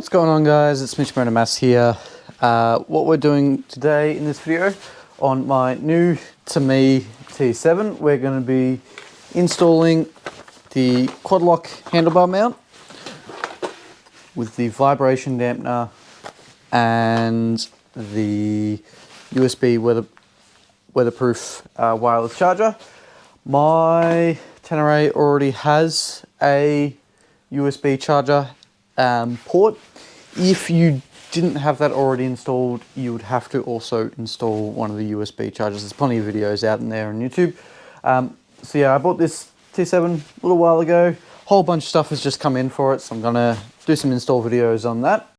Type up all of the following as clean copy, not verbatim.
What's going on, guys? It's MitchMotoMaths here. What we're doing today in this video on my new to me T7, we're going to be installing the Quadlock handlebar mount with the vibration dampener and the USB weatherproof wireless charger. My Tenere already has a USB charger port. If you didn't have that already installed, you would have to also install one of the USB chargers. There's plenty of videos out in there on YouTube. So yeah, I bought this T7 a little while ago. Whole bunch of stuff has just come in for it, so I'm gonna do some install videos on that.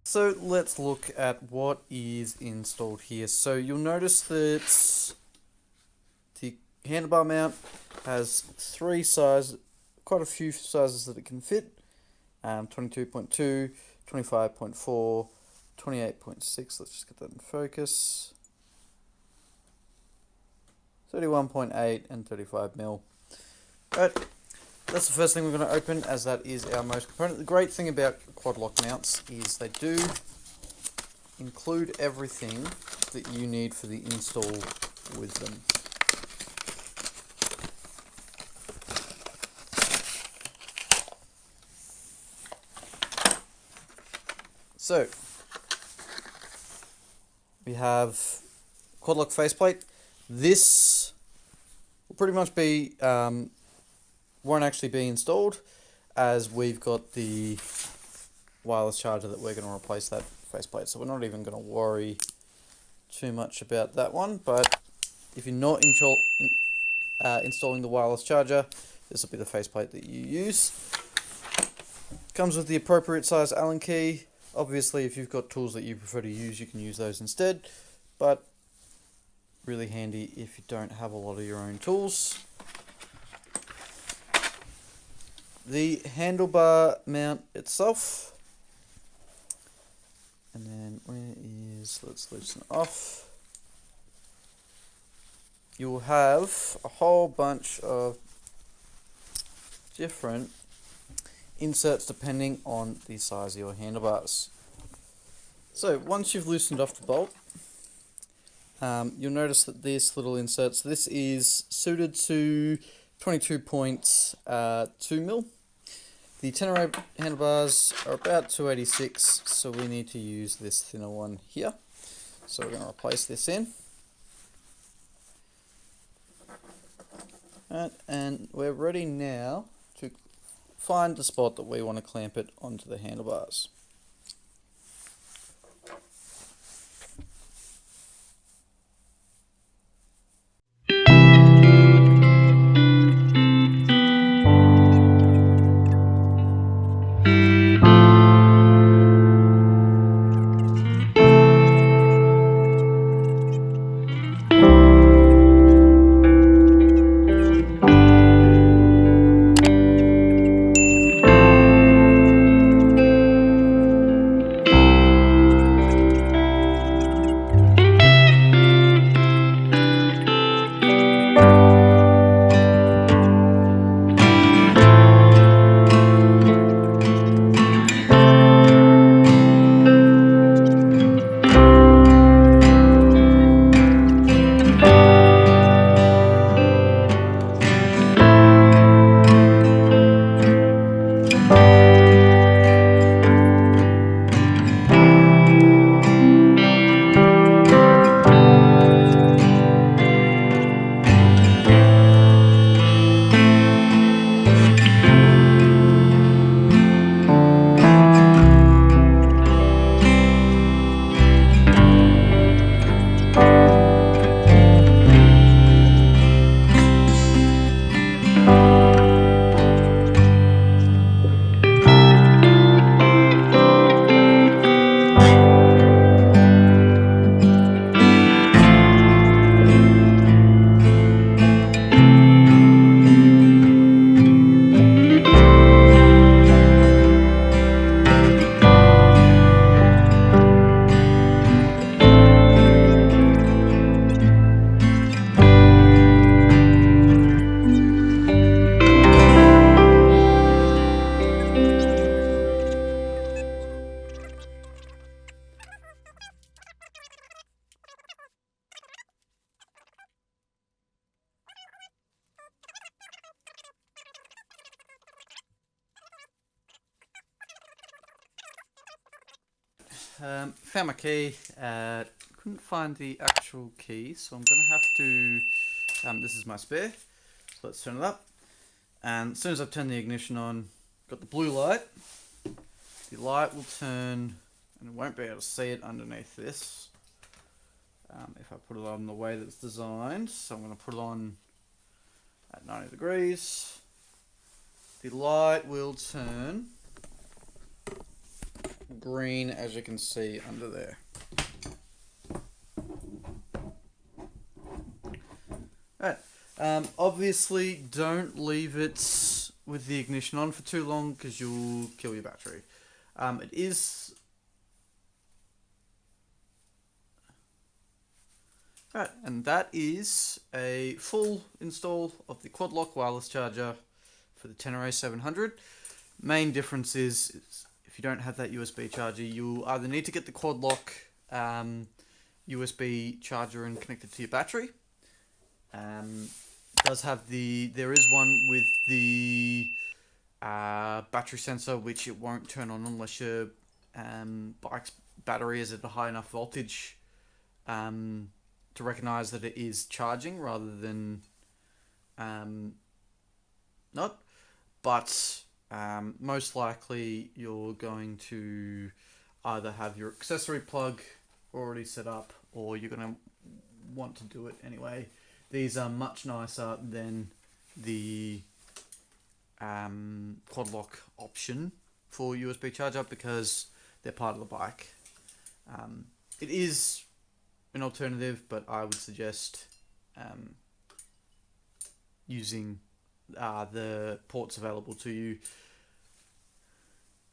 So let's look at what is installed here. So you'll notice that the handlebar mount has three sizes, quite a few sizes that it can fit. 22.2, 25.4, 28.6, let's just get that in focus. 31.8 and 35mm. Right, that's the first thing we're going to open, as that is our most component. The great thing about Quadlock mounts is they do include everything that you need for the install with them. So, we have Quadlock faceplate. This will pretty much be, won't actually be installed, as we've got the wireless charger that we're going to replace that faceplate. So we're not even going to worry too much about that one. But if you're not installing the wireless charger, this will be the faceplate that you use. Comes with the appropriate size Allen key. Obviously, if you've got tools that you prefer to use, you can use those instead, but really handy if you don't have a lot of your own tools. The handlebar mount itself, and then let's loosen it off. You'll have a whole bunch of different inserts depending on the size of your handlebars. So once you've loosened off the bolt, you'll notice that this little insert, so this is suited to 22.2mm. The Tenere handlebars are about 286, so we need to use this thinner one here. So we're going to replace this in. And we're ready now to find the spot that we want to clamp it onto the handlebars. found my key. Couldn't find the actual key, so I'm gonna have to. This is my spare. So let's turn it up. And as soon as I've turned the ignition on, got the blue light. The light will turn, and it won't be able to see it underneath this. If I put it on the way that's designed, so I'm going to put it on at 90 degrees. The light will turn green, as you can see under there. Alright, obviously don't leave it with the ignition on for too long because you'll kill your battery. It is... Alright, and that is a full install of the Quadlock wireless charger for the Tenere 700. Main difference is if you don't have that USB charger, you either need to get the Quadlock USB charger and connect it to your battery. Does have there is one with the battery sensor, which it won't turn on unless your bike's battery is at a high enough voltage to recognize that it is charging rather than not. But most likely you're going to either have your accessory plug already set up, or you're going to want to do it anyway. These are much nicer than the Quadlock option for USB charger because they're part of the bike. It is an alternative, but I would suggest using the ports available to you.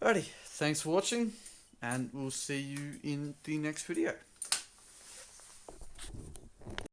Alrighty, thanks for watching, and we'll see you in the next video.